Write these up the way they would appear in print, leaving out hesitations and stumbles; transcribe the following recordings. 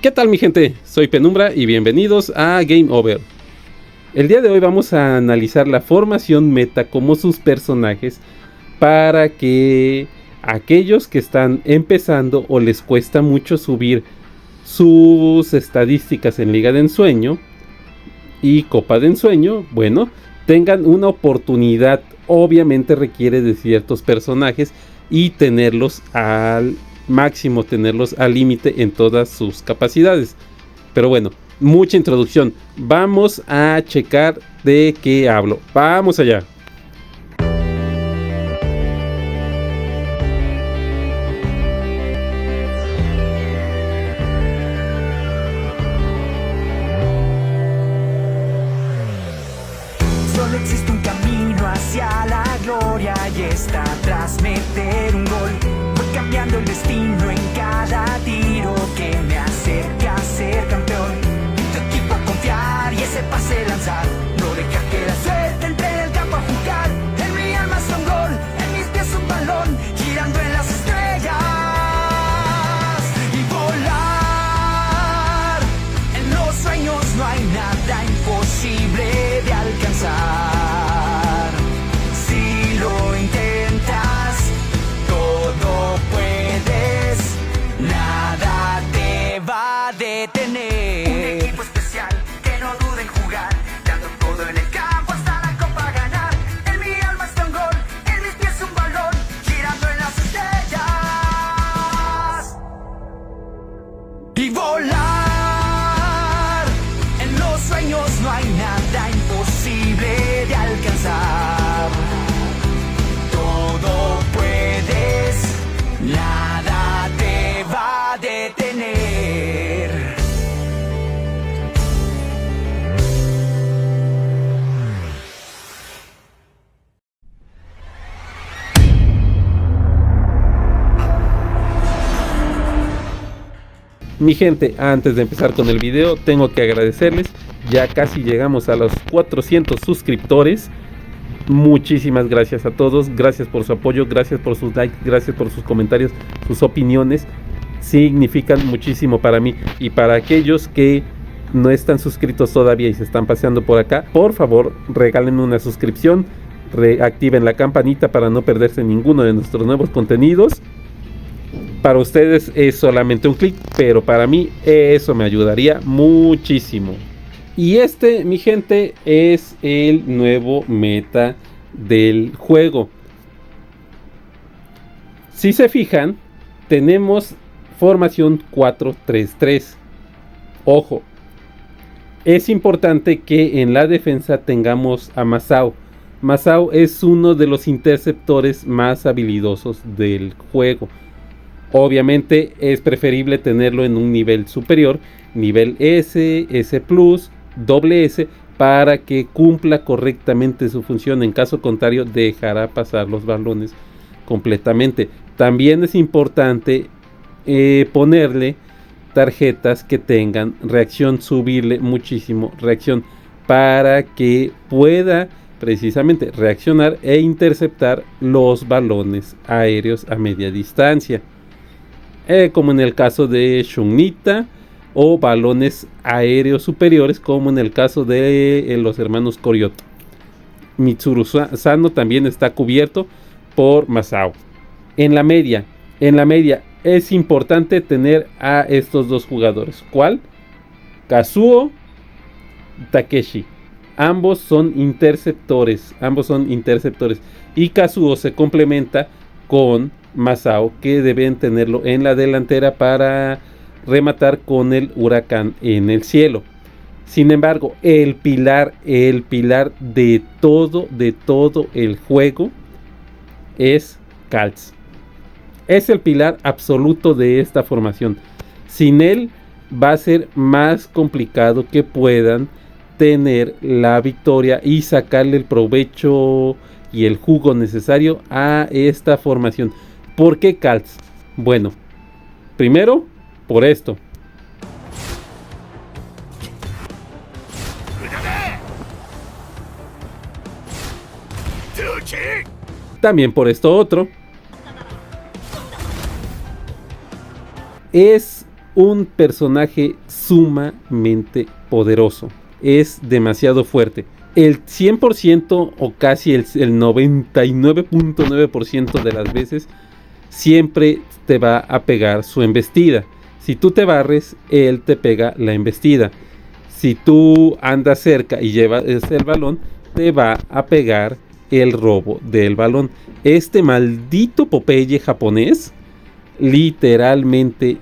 ¿Qué tal mi gente? Soy Penumbra y bienvenidos a Game Over. El día de hoy vamos a analizar la formación meta como sus personajes para que aquellos que están empezando o les cuesta mucho subir sus estadísticas en Liga de Ensueño y Copa de Ensueño, bueno, tengan una oportunidad. Obviamente requiere de ciertos personajes y tenerlos al máximo, tenerlos al límite en todas sus capacidades. Pero bueno, mucha introducción. Vamos a checar de qué hablo. Vamos allá. Solo existe un camino hacia la gloria y está tras meter un gol. Voy cambiando el destino en cada tiro que me acerca a ser campeón. Tu equipo a confiar y ese pase lanzar. No dejas que la suerte entre en el campo a jugar. En mi alma es un gol, en mis pies un balón, girando en las estrellas y volar. En los sueños no hay nada imposible de alcanzar. Si lo intentas, todo puedes, nada te va a detener. Un equipo especial que no duda en jugar, dando todo en el campo hasta la copa ganar. En mi alma está un gol, en mis pies un balón, girando en las estrellas y volar. En los sueños no hay nada imposible de alcanzar. Todo puedes, nada te va a detener. Mi gente, antes de empezar con el video, tengo que agradecerles. Ya casi llegamos a los 400 suscriptores. Muchísimas gracias a todos. Gracias por su apoyo, gracias por sus likes, gracias por sus comentarios, sus opiniones. Significan muchísimo para mí. Y para aquellos que no están suscritos todavía y se están paseando por acá, por favor, regálenme una suscripción. Activen la campanita para no perderse ninguno de nuestros nuevos contenidos. Para ustedes es solamente un clic, pero para mí eso me ayudaría muchísimo. Y este, mi gente, es el nuevo meta del juego. Si se fijan, tenemos formación 4-3-3. Ojo, es importante que en la defensa tengamos a Masao. Masao es uno de los interceptores más habilidosos del juego. Obviamente es preferible tenerlo en un nivel superior, nivel S, S+, doble S, para que cumpla correctamente su función. En caso contrario, dejará pasar los balones completamente. También es importante ponerle tarjetas que tengan reacción, subirle muchísimo reacción, para que pueda precisamente reaccionar e interceptar los balones aéreos a media distancia. Como en el caso de Shunita, o balones aéreos superiores, como en el caso de los hermanos Koryoto. Mitsuru Sano también está cubierto por Masao. En la media es importante tener a estos dos jugadores. ¿Cuál? Kazuo, Takeshi. Ambos son interceptores. Y Kazuo se complementa con Masao, que deben tenerlo en la delantera para rematar con el huracán en el cielo. Sin embargo, el pilar de todo el juego es Calz. Es el pilar absoluto de esta formación. Sin él va a ser más complicado que puedan tener la victoria y sacarle el provecho y el jugo necesario a esta formación. ¿Por qué Calz? Bueno, primero por esto. También por esto otro. Es un personaje sumamente poderoso. Es demasiado fuerte. El 100% o casi el 99.9% de las veces siempre te va a pegar su embestida. Si tú te barres, él te pega la embestida. Si tú andas cerca y llevas el balón, te va a pegar el robo del balón. Este maldito Popeye japonés literalmente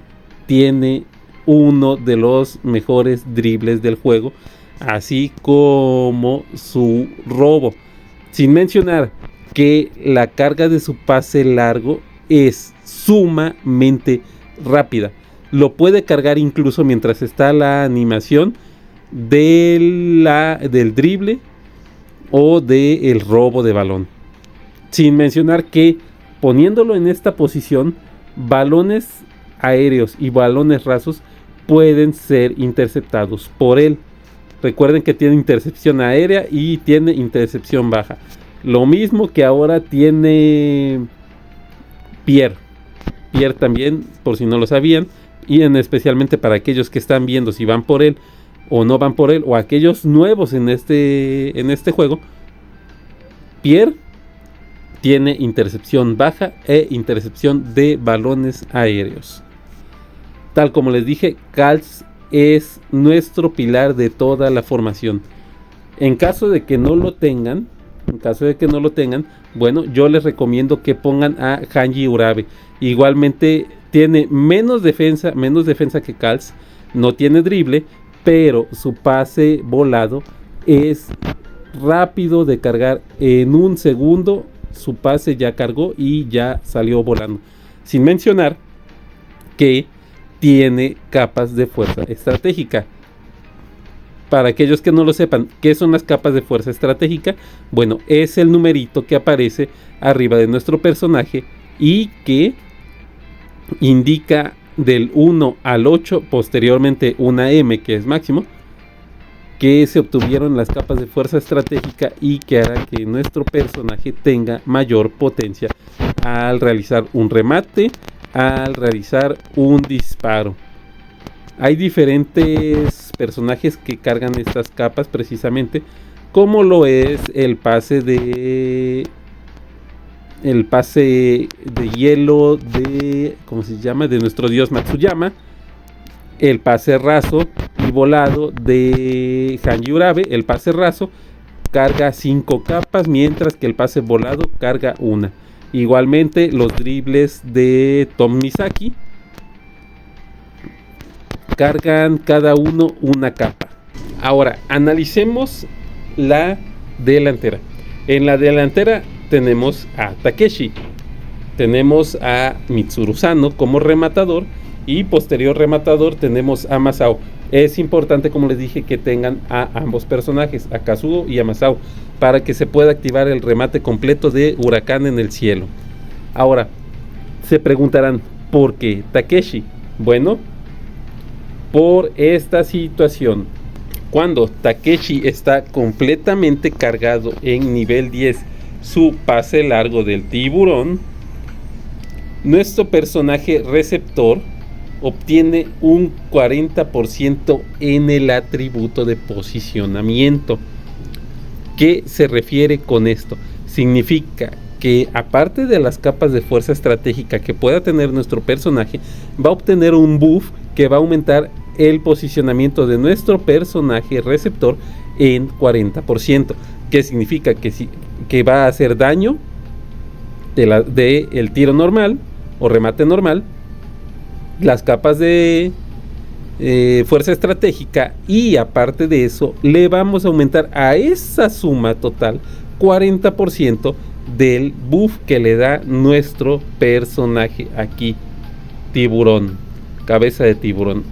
tiene uno de los mejores dribles del juego, así como su robo. Sin mencionar que la carga de su pase largo es sumamente rápida. Lo puede cargar incluso mientras está la animación del drible o del robo de balón. Sin mencionar que poniéndolo en esta posición, balones aéreos y balones rasos pueden ser interceptados por él. Recuerden que tiene intercepción aérea y tiene intercepción baja. Lo mismo que ahora tiene Pierre. Pierre también, por si no lo sabían, y especialmente para aquellos que están viendo si van por él o no van por él, o aquellos nuevos en este juego. Pierre tiene intercepción baja e intercepción de balones aéreos. Tal como les dije, Calz es nuestro pilar de toda la formación. En caso de que no lo tengan, bueno, yo les recomiendo que pongan a Hanji Urabe. Igualmente tiene menos defensa que Calz, no tiene drible, pero su pase volado es rápido de cargar. En un segundo su pase ya cargó y ya salió volando. Sin mencionar que tiene capas de fuerza estratégica. Para aquellos que no lo sepan, ¿qué son las capas de fuerza estratégica? Bueno, es el numerito que aparece arriba de nuestro personaje y que indica del 1 al 8, posteriormente una M, que es máximo, que se obtuvieron las capas de fuerza estratégica y que hará que nuestro personaje tenga mayor potencia al realizar un remate, al realizar un disparo. Hay diferentes personajes que cargan estas capas precisamente, como lo es el pase de hielo de, ¿cómo se llama?, de nuestro dios Matsuyama, el pase raso y volado de Hanji Urabe. El pase raso carga 5 capas, mientras que el pase volado carga 1. Igualmente los dribles de Tom Misaki cargan cada uno una capa. Ahora analicemos la delantera. En la delantera tenemos a Takeshi, tenemos a Mitsuru Sano como rematador, y posterior rematador tenemos a Masao. Es importante, como les dije, que tengan a ambos personajes, a Kazuo y a Masao, para que se pueda activar el remate completo de Huracán en el cielo. Ahora, se preguntarán, ¿por qué Takeshi? Bueno, por esta situación. Cuando Takeshi está completamente cargado en nivel 10, su pase largo del tiburón, nuestro personaje receptor obtiene un 40% en el atributo de posicionamiento. ¿Qué se refiere con esto? Significa que aparte de las capas de fuerza estratégica que pueda tener nuestro personaje, va a obtener un buff que va a aumentar el posicionamiento de nuestro personaje receptor en 40%. ¿Qué significa? Que va a hacer daño de el tiro normal o remate normal, las capas de fuerza estratégica, y aparte de eso le vamos a aumentar a esa suma total 40% del buff que le da nuestro personaje aquí, tiburón, cabeza de tiburón.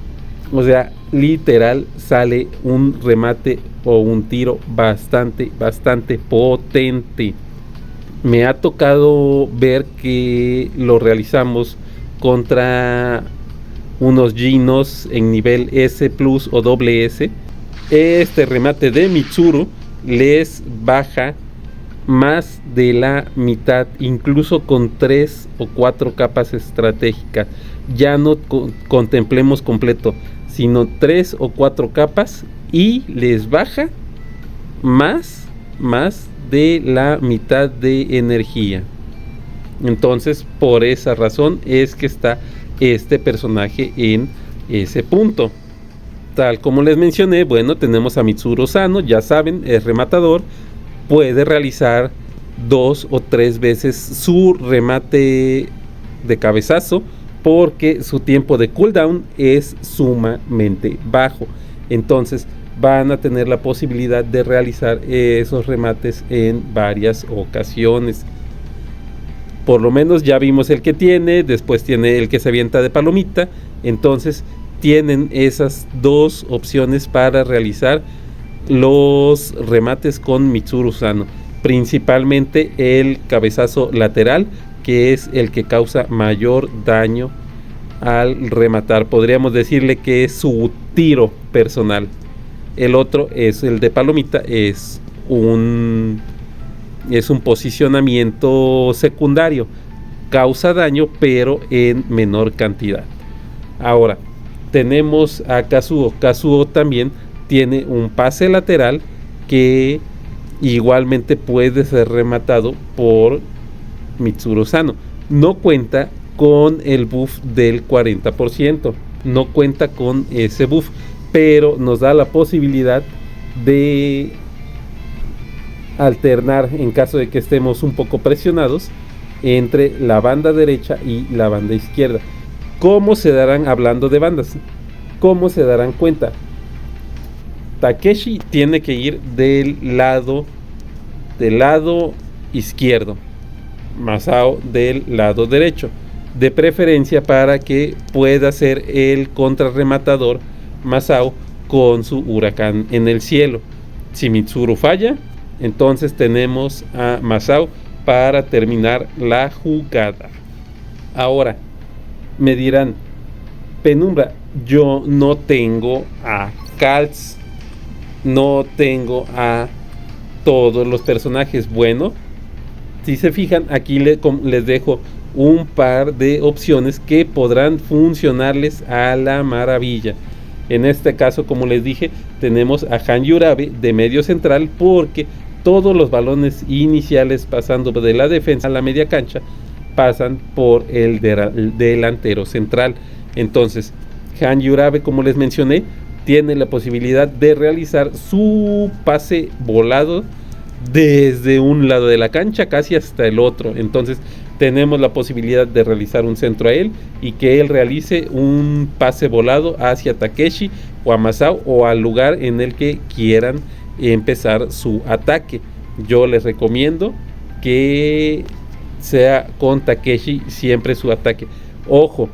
O sea, literal sale un remate o un tiro bastante potente. Me ha tocado ver que lo realizamos contra unos Genos en nivel S plus o doble S. Este remate de Mitsuru les baja más de la mitad, incluso con 3 o 4 capas estratégicas. ya no contemplemos completo, sino 3 o 4 capas, y les baja más de la mitad de energía. Entonces, por esa razón es que está este personaje en ese punto. Tal como les mencioné, bueno, tenemos a Mitsuru Sano, ya saben, es rematador, puede realizar 2 o 3 veces su remate de cabezazo, porque su tiempo de cooldown es sumamente bajo. Entonces van a tener la posibilidad de realizar esos remates en varias ocasiones. Por lo menos ya vimos el que tiene, después tiene el que se avienta de palomita. Entonces tienen esas dos opciones para realizar los remates con Mitsuru Sano, principalmente el cabezazo lateral, que es el que causa mayor daño al rematar. Podríamos decirle que es su tiro personal. El otro es el de palomita, es un posicionamiento secundario, causa daño pero en menor cantidad. Ahora tenemos a Kazuo. Kazuo también tiene un pase lateral que igualmente puede ser rematado por Mitsuru Sano. No cuenta con el buff del 40%, no cuenta con ese buff, pero nos da la posibilidad de alternar, en caso de que estemos un poco presionados, entre la banda derecha y la banda izquierda. ¿Cómo se darán, hablando de bandas, cómo se darán cuenta? Takeshi tiene que ir del lado izquierdo, Masao del lado derecho, de preferencia para que pueda ser el contrarrematador Masao con su huracán en el cielo. Si Mitsuru falla, entonces tenemos a Masao para terminar la jugada. Ahora me dirán, Penumbra, yo no tengo a Calz, no tengo a todos los personajes. Bueno, si se fijan, aquí les dejo un par de opciones que podrán funcionarles a la maravilla. En este caso, como les dije, tenemos a Hanji Urabe de medio central, porque todos los balones iniciales pasando de la defensa a la media cancha pasan por el delantero central. Entonces Hanji Urabe, como les mencioné, tiene la posibilidad de realizar su pase volado desde un lado de la cancha casi hasta el otro. Entonces tenemos la posibilidad de realizar un centro a él y que él realice un pase volado hacia Takeshi o a Masao o al lugar en el que quieran empezar su ataque. Yo les recomiendo que sea con Takeshi siempre su ataque. Ojo,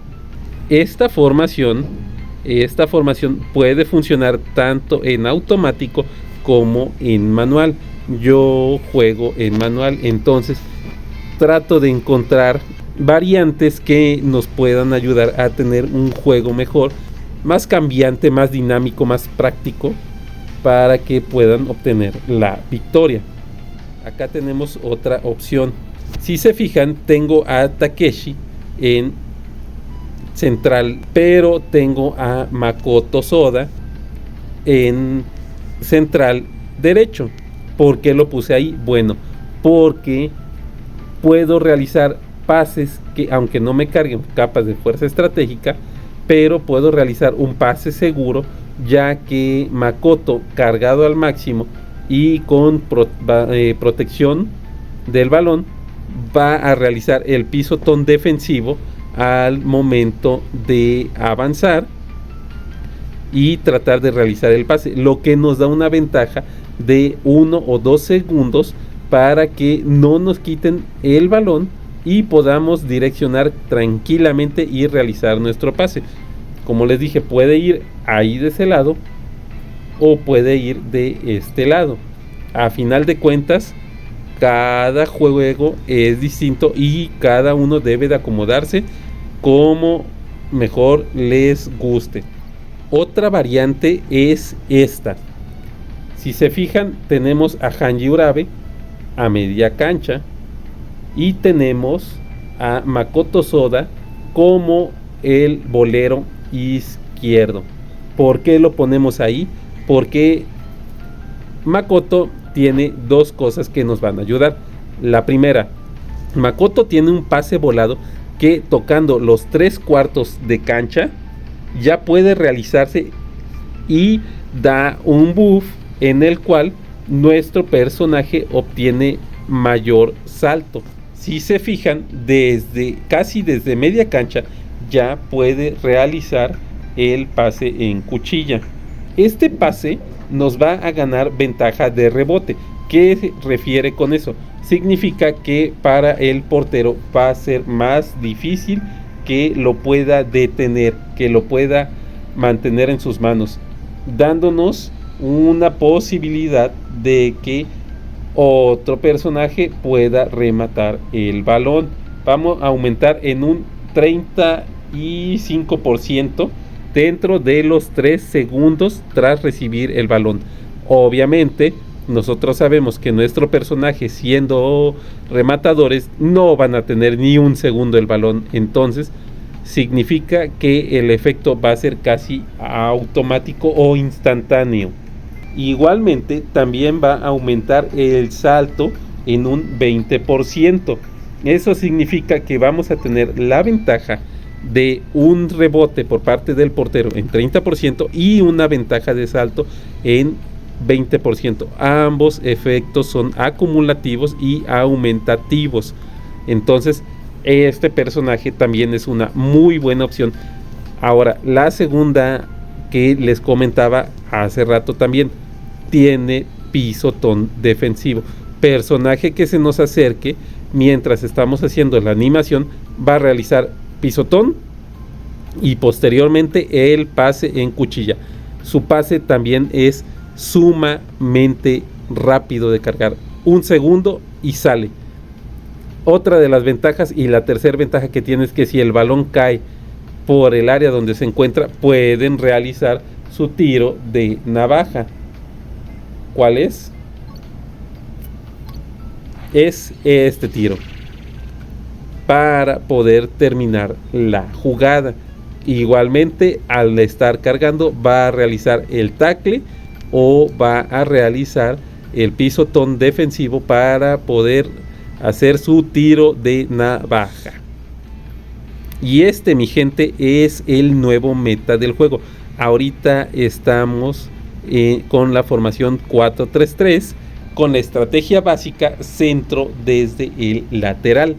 esta formación puede funcionar tanto en automático como en manual. Yo juego en manual, entonces trato de encontrar variantes que nos puedan ayudar a tener un juego mejor, más cambiante, más dinámico, más práctico, para que puedan obtener la victoria. Acá tenemos otra opción. Si se fijan, tengo a Takeshi en central, pero tengo a Makoto Soda en central derecho. ¿Por qué lo puse ahí? Bueno, porque puedo realizar pases que, aunque no me carguen capas de fuerza estratégica, pero puedo realizar un pase seguro, ya que Makoto, cargado al máximo y con protección del balón, va a realizar el pisotón defensivo al momento de avanzar y tratar de realizar el pase, lo que nos da una ventaja de 1 o 2 segundos para que no nos quiten el balón y podamos direccionar tranquilamente y realizar nuestro pase. Como les dije, puede ir ahí de ese lado o puede ir de este lado. A final de cuentas, cada juego es distinto y cada uno debe de acomodarse como mejor les guste. Otra variante es esta. Si se fijan, tenemos a Hanji Urabe a media cancha y tenemos a Makoto Soda como el bolero izquierdo. ¿Por qué lo ponemos ahí? Porque Makoto tiene dos cosas que nos van a ayudar. La primera, Makoto tiene un pase volado que tocando los 3/4 de cancha ya puede realizarse y da un buff en el cual nuestro personaje obtiene mayor salto. Si se fijan, casi desde media cancha ya puede realizar el pase en cuchilla. Este pase nos va a ganar ventaja de rebote. ¿Qué se refiere con eso? Significa que para el portero va a ser más difícil que lo pueda detener, que lo pueda mantener en sus manos, dándonos una posibilidad de que otro personaje pueda rematar el balón. Vamos a aumentar en un 35% dentro de los 3 segundos tras recibir el balón. Obviamente nosotros sabemos que nuestro personaje, siendo rematadores, no van a tener ni un segundo el balón, entonces significa que el efecto va a ser casi automático o instantáneo. Igualmente también va a aumentar el salto en un 20%. Eso significa que vamos a tener la ventaja de un rebote por parte del portero en 30% y una ventaja de salto en 20%. Ambos efectos son acumulativos y aumentativos. Entonces este personaje también es una muy buena opción. Ahora, la segunda que les comentaba hace rato también tiene pisotón defensivo. Personaje que se nos acerque mientras estamos haciendo la animación va a realizar pisotón y posteriormente el pase en cuchilla. Su pase también es sumamente rápido de cargar, 1 segundo y sale. Otra de las ventajas y la tercera ventaja que tiene es que si el balón cae por el área donde se encuentra, pueden realizar su tiro de navaja. ¿Cuál es? Es este tiro para poder terminar la jugada. Igualmente, al estar cargando, va a realizar el tackle o va a realizar el pisotón defensivo para poder hacer su tiro de navaja. Y este, mi gente, es el nuevo meta del juego. Ahorita estamos con la formación 4-3-3 con la estrategia básica centro desde el lateral.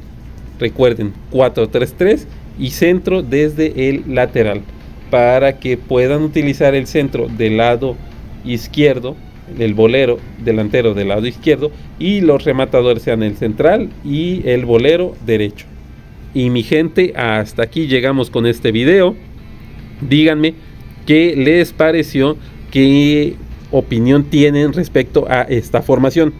Recuerden, 4-3-3 y centro desde el lateral, para que puedan utilizar el centro del lado izquierdo, el bolero delantero del lado izquierdo, y los rematadores sean el central y el bolero derecho. Y mi gente, hasta aquí llegamos con este video. Díganme qué les pareció, qué opinión tienen respecto a esta formación.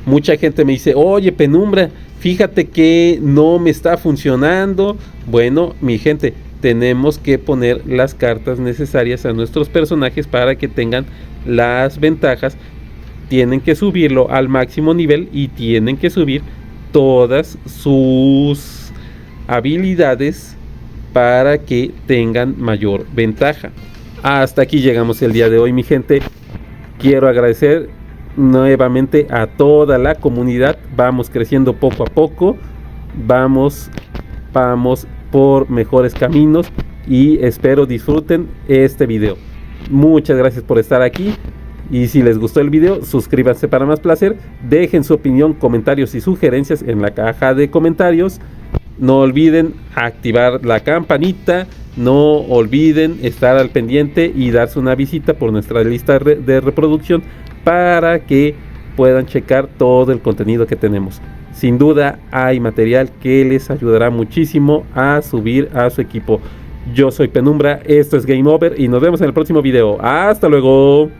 Mucha gente me dice: oye, Penumbra, fíjate que no me está funcionando. Bueno, mi gente, tenemos que poner las cartas necesarias a nuestros personajes para que tengan las ventajas. Tienen que subirlo al máximo nivel y tienen que subir todas sus habilidades para que tengan mayor ventaja. Hasta aquí llegamos el día de hoy, mi gente. Quiero agradecer nuevamente a toda la comunidad. Vamos creciendo poco a poco, vamos por mejores caminos y espero disfruten este video. Muchas gracias por estar aquí. Y si les gustó el video, suscríbanse para más placer. Dejen su opinión, comentarios y sugerencias en la caja de comentarios. No olviden activar la campanita. No olviden estar al pendiente y darse una visita por nuestra lista de reproducción para que puedan checar todo el contenido que tenemos. Sin duda hay material que les ayudará muchísimo a subir a su equipo. Yo soy Penumbra, esto es Game Over y nos vemos en el próximo video. ¡Hasta luego!